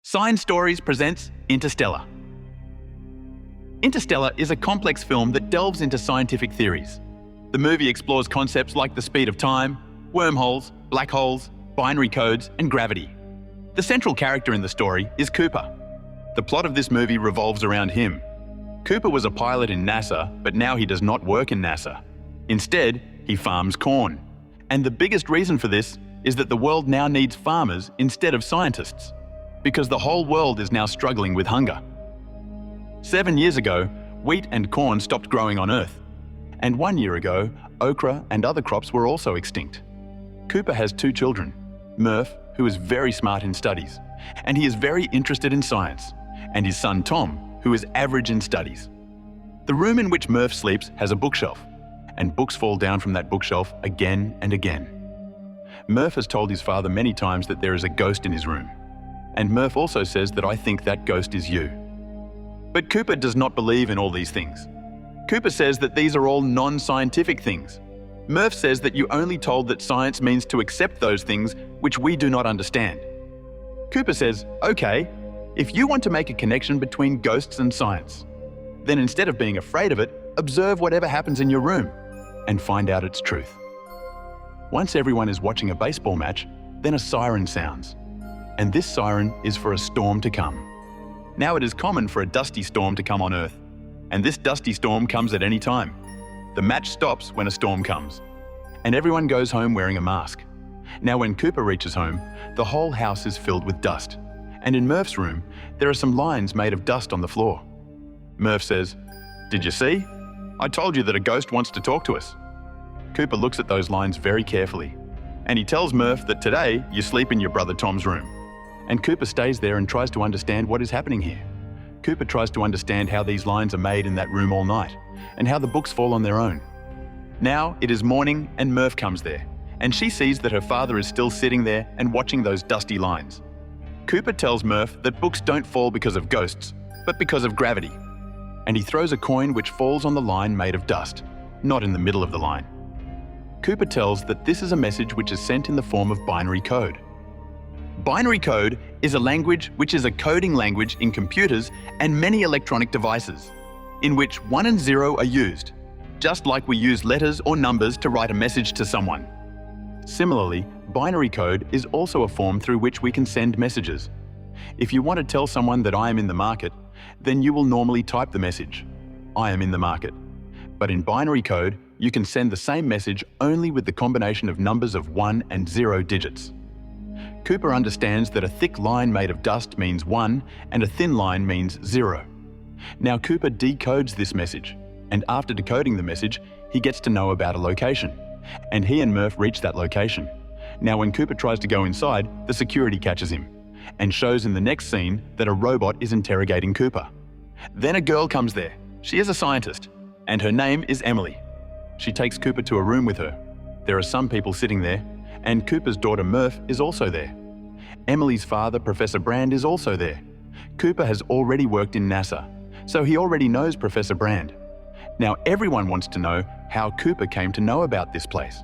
Science Stories presents Interstellar. Interstellar is a complex film that delves into scientific theories. The movie explores concepts like the speed of time, wormholes, black holes, binary codes, and gravity. The central character in the story is Cooper. The plot of this movie revolves around him. Cooper was a pilot in NASA, but now he does not work in NASA. Instead, he farms corn. And the biggest reason for this is that the world now needs farmers instead of scientists, because the whole world is now struggling with hunger. 7 years ago, wheat and corn stopped growing on Earth. And 1 year ago, okra and other crops were also extinct. Cooper has 2 children, Murph, who is very smart in studies, and he is very interested in science, and his son Tom, who is average in studies. The room in which Murph sleeps has a bookshelf, and books fall down from that bookshelf again and again. Murph has told his father many times that there is a ghost in his room, and Murph also says that I think that ghost is you. But Cooper does not believe in all these things. Cooper says that these are all non-scientific things. Murph says that you only told that science means to accept those things which we do not understand. Cooper says, okay, if you want to make a connection between ghosts and science, then instead of being afraid of it, observe whatever happens in your room and find out its truth. Once everyone is watching a baseball match, then a siren sounds. And this siren is for a storm to come. Now it is common for a dusty storm to come on Earth, and this dusty storm comes at any time. The match stops when a storm comes, and everyone goes home wearing a mask. Now when Cooper reaches home, the whole house is filled with dust, and in Murph's room, there are some lines made of dust on the floor. Murph says, "Did you see? I told you that a ghost wants to talk to us." Cooper looks at those lines very carefully, and he tells Murph that today you sleep in your brother Tom's room. And Cooper stays there and tries to understand what is happening here. Cooper tries to understand how these lines are made in that room all night, and how the books fall on their own. Now it is morning and Murph comes there, and she sees that her father is still sitting there and watching those dusty lines. Cooper tells Murph that books don't fall because of ghosts, but because of gravity. And he throws a coin which falls on the line made of dust, not in the middle of the line. Cooper tells that this is a message which is sent in the form of binary code. Binary code is a language which is a coding language in computers and many electronic devices, in which 1 and 0 are used, just like we use letters or numbers to write a message to someone. Similarly, binary code is also a form through which we can send messages. If you want to tell someone that I am in the market, then you will normally type the message, "I am in the market." But in binary code, you can send the same message only with the combination of numbers of 1 and 0 digits. Cooper understands that a thick line made of dust means 1 and a thin line means 0. Now Cooper decodes this message, and after decoding the message, he gets to know about a location, and he and Murph reach that location. Now when Cooper tries to go inside, the security catches him, and shows in the next scene that a robot is interrogating Cooper. Then a girl comes there. She is a scientist, and her name is Emily. She takes Cooper to a room with her. There are some people sitting there, and Cooper's daughter Murph is also there. Emily's father, Professor Brand, is also there. Cooper has already worked in NASA, so he already knows Professor Brand. Now everyone wants to know how Cooper came to know about this place,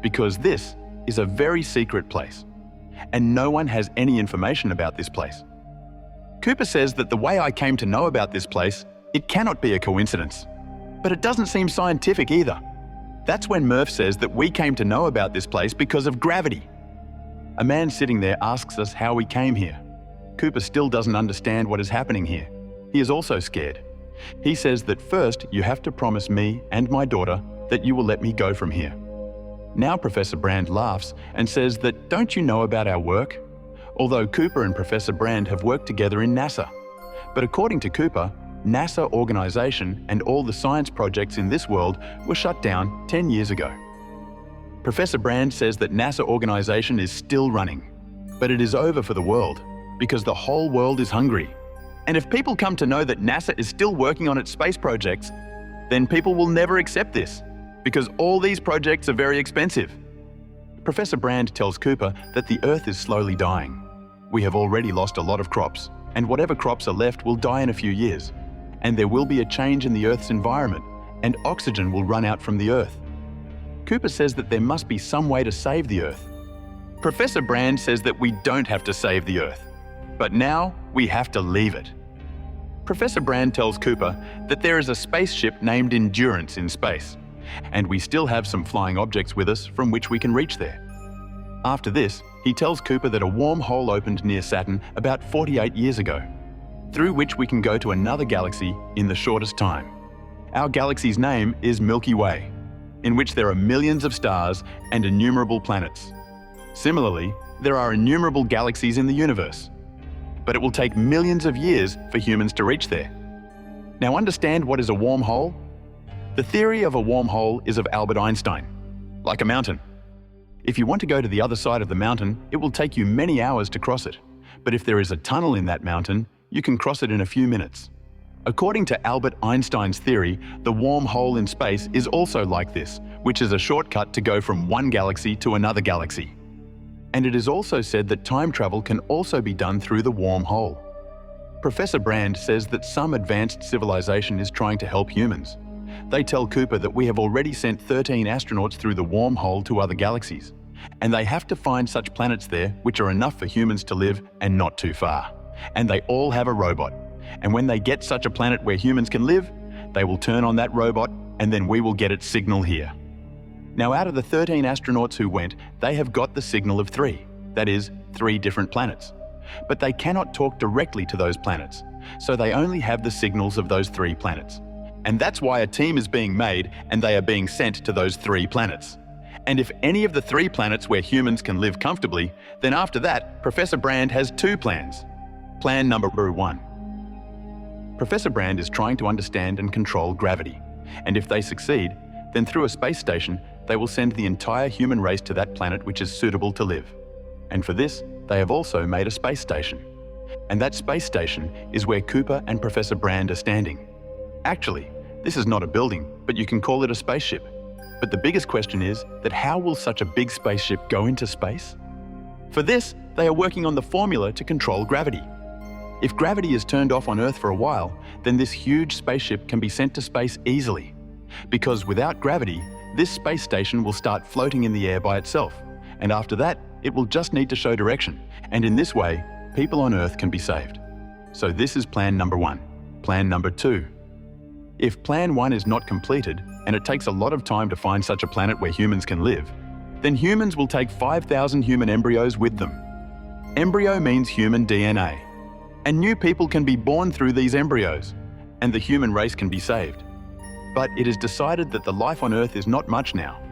because this is a very secret place, and no one has any information about this place. Cooper says that the way I came to know about this place, it cannot be a coincidence, but it doesn't seem scientific either. That's when Murph says that we came to know about this place because of gravity. A man sitting there asks us how we came here. Cooper still doesn't understand what is happening here. He is also scared. He says that first you have to promise me and my daughter that you will let me go from here. Now Professor Brand laughs and says that don't you know about our work? Although Cooper and Professor Brand have worked together in NASA. But according to Cooper, NASA organization and all the science projects in this world were shut down 10 years ago. Professor Brand says that NASA organization is still running, but it is over for the world because the whole world is hungry. And if people come to know that NASA is still working on its space projects, then people will never accept this because all these projects are very expensive. Professor Brand tells Cooper that the Earth is slowly dying. We have already lost a lot of crops, and whatever crops are left will die in a few years. And there will be a change in the Earth's environment, and oxygen will run out from the Earth. Cooper says that there must be some way to save the Earth. Professor Brand says that we don't have to save the Earth, But now we have to leave it. Professor Brand tells Cooper that there is a spaceship named Endurance in space, and we still have some flying objects with us from which we can reach there. After this, he tells Cooper that a wormhole opened near Saturn about 48 years ago, through which we can go to another galaxy in the shortest time. Our galaxy's name is Milky Way, in which there are millions of stars and innumerable planets. Similarly, there are innumerable galaxies in the universe, but it will take millions of years for humans to reach there. Now understand what is a wormhole? The theory of a wormhole is of Albert Einstein, like a mountain. If you want to go to the other side of the mountain, it will take you many hours to cross it. But if there is a tunnel in that mountain, you can cross it in a few minutes. According to Albert Einstein's theory, the wormhole in space is also like this, which is a shortcut to go from one galaxy to another galaxy. And it is also said that time travel can also be done through the wormhole. Professor Brand says that some advanced civilization is trying to help humans. They tell Cooper that we have already sent 13 astronauts through the wormhole to other galaxies, and they have to find such planets there which are enough for humans to live and not too far. And they all have a robot. And when they get such a planet where humans can live, they will turn on that robot and then we will get its signal here. Now, out of the 13 astronauts who went, they have got the signal of 3, that is, 3 different planets. But they cannot talk directly to those planets, so they only have the signals of those 3 planets. And that's why a team is being made and they are being sent to those 3 planets. And if any of the 3 planets where humans can live comfortably, then after that, Professor Brand has 2 plans. Plan number 1. Professor Brand is trying to understand and control gravity. And if they succeed, then through a space station, they will send the entire human race to that planet which is suitable to live. And for this, they have also made a space station. And that space station is where Cooper and Professor Brand are standing. Actually, this is not a building, but you can call it a spaceship. But the biggest question is that how will such a big spaceship go into space? For this, they are working on the formula to control gravity. If gravity is turned off on Earth for a while, then this huge spaceship can be sent to space easily. Because without gravity, this space station will start floating in the air by itself. And after that, it will just need to show direction. And in this way, people on Earth can be saved. So this is plan number 1. Plan number 2. If plan 1 is not completed, and it takes a lot of time to find such a planet where humans can live, then humans will take 5,000 human embryos with them. Embryo means human DNA. And new people can be born through these embryos, and the human race can be saved. But it is decided that the life on Earth is not much now,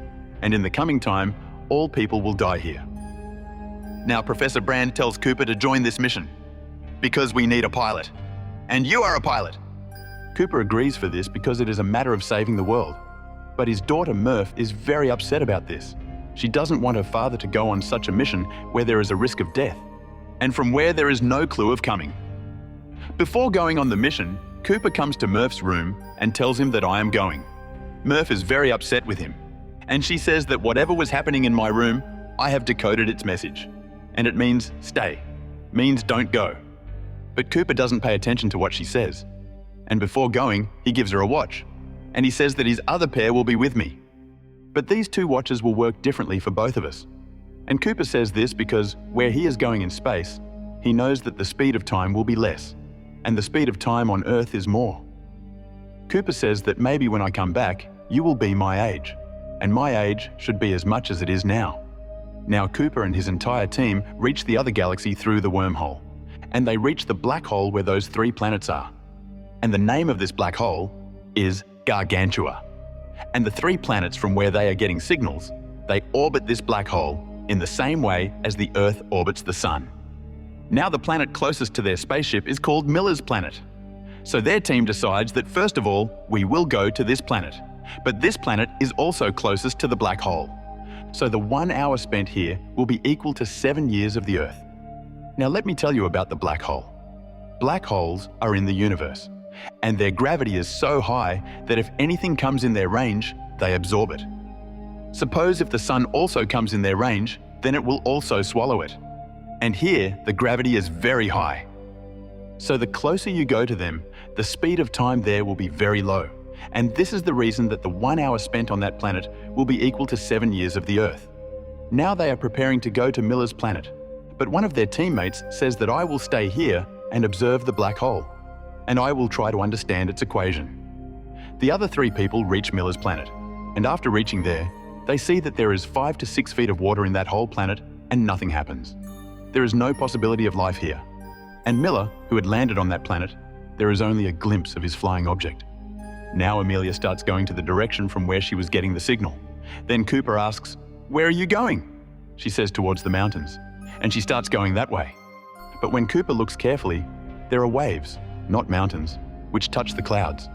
and in the coming time, all people will die here. Now Professor Brand tells Cooper to join this mission, because we need a pilot. And you are a pilot! Cooper agrees for this because it is a matter of saving the world. But his daughter Murph is very upset about this. She doesn't want her father to go on such a mission where there is a risk of death, and from where there is no clue of coming. Before going on the mission, Cooper comes to Murph's room and tells him that I am going. Murph is very upset with him, and she says that whatever was happening in my room, I have decoded its message. And it means stay, means don't go. But Cooper doesn't pay attention to what she says. And before going, he gives her a watch, and he says that his other pair will be with me. But these 2 watches will work differently for both of us. And Cooper says this because where he is going in space, he knows that the speed of time will be less, and the speed of time on Earth is more. Cooper says that maybe when I come back, you will be my age, and my age should be as much as it is now. Now Cooper and his entire team reach the other galaxy through the wormhole, and they reach the black hole where those 3 planets are. And the name of this black hole is Gargantua. And the 3 planets from where they are getting signals, they orbit this black hole in the same way as the Earth orbits the Sun. Now the planet closest to their spaceship is called Miller's planet. So their team decides that first of all, we will go to this planet. But this planet is also closest to the black hole. So the 1 hour spent here will be equal to 7 years of the Earth. Now let me tell you about the black hole. Black holes are in the universe, and their gravity is so high that if anything comes in their range, they absorb it. Suppose if the Sun also comes in their range, then it will also swallow it. And here, the gravity is very high. So the closer you go to them, the speed of time there will be very low. And this is the reason that the 1 hour spent on that planet will be equal to 7 years of the Earth. Now they are preparing to go to Miller's planet, But one of their teammates says that I will stay here and observe the black hole, and I will try to understand its equation. The other 3 people reach Miller's planet, and after reaching there, they see that there is 5 to 6 feet of water in that whole planet and nothing happens. There is no possibility of life here. And Miller, who had landed on that planet, there is only a glimpse of his flying object. Now Amelia starts going to the direction from where she was getting the signal. Then Cooper asks, "Where are you going?" She says towards the mountains, and she starts going that way. But when Cooper looks carefully, there are waves, not mountains, which touch the clouds.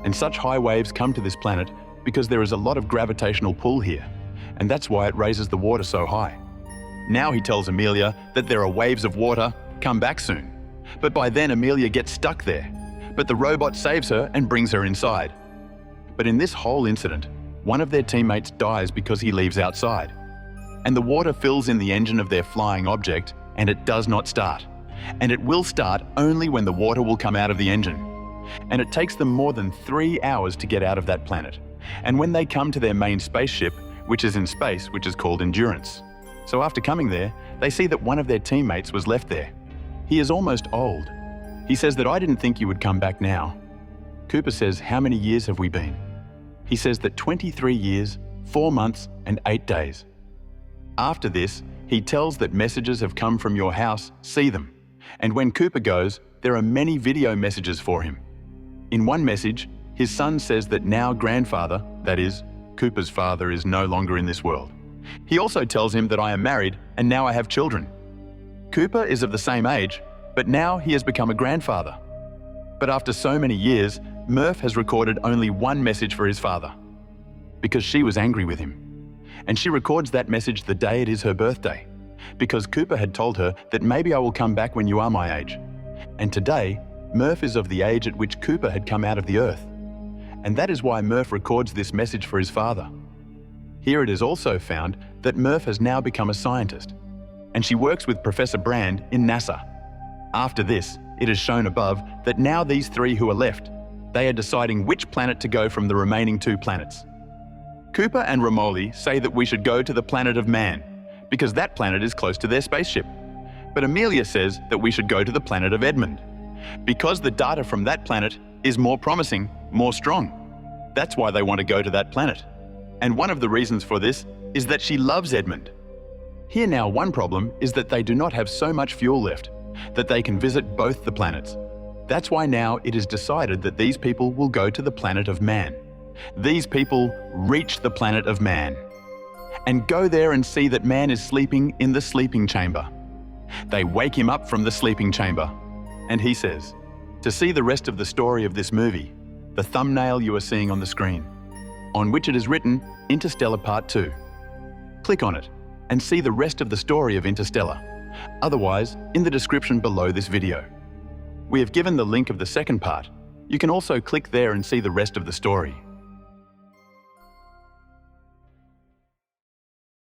And such high waves come to this planet because there is a lot of gravitational pull here, and that's why it raises the water so high. Now he tells Amelia that there are waves of water, come back soon. But by then Amelia gets stuck there, but the robot saves her and brings her inside. But in this whole incident, one of their teammates dies because he leaves outside. And the water fills in the engine of their flying object, and it does not start. And it will start only when the water will come out of the engine. And it takes them more than 3 hours to get out of that planet. And when they come to their main spaceship, which is in space, which is called Endurance. So after coming there, they see that one of their teammates was left there. He is almost old. He says that I didn't think you would come back now. Cooper says, how many years have we been? He says that 23 years, 4 months, and 8 days. After this, he tells that messages have come from your house, see them. And when Cooper goes, there are many video messages for him. In one message, his son says that now grandfather, that is, Cooper's father, is no longer in this world. He also tells him that I am married and now I have children. Cooper is of the same age, but now he has become a grandfather. But after so many years, Murph has recorded only one message for his father, because she was angry with him. And she records that message the day it is her birthday, because Cooper had told her that maybe I will come back when you are my age. And today, Murph is of the age at which Cooper had come out of the earth. And that is why Murph records this message for his father. Here it is also found that Murph has now become a scientist, and she works with Professor Brand in NASA. After this, it is shown above that now these 3 who are left, they are deciding which planet to go from the remaining 2 planets. Cooper and Romoli say that we should go to the planet of Man, because that planet is close to their spaceship. But Amelia says that we should go to the planet of Edmund, because the data from that planet is more promising, more strong. That's why they want to go to that planet. And one of the reasons for this is that she loves Edmund. Here now, one problem is that they do not have so much fuel left that they can visit both the planets. That's why now it is decided that these people will go to the planet of Man. These people reach the planet of Man and go there and see that Man is sleeping in the sleeping chamber. They wake him up from the sleeping chamber, and he says, to see the rest of the story of this movie, the thumbnail you are seeing on the screen, on which it is written Interstellar Part 2. Click on it and see the rest of the story of Interstellar. Otherwise, in the description below this video. We have given the link of the second part. You can also click there and see the rest of the story.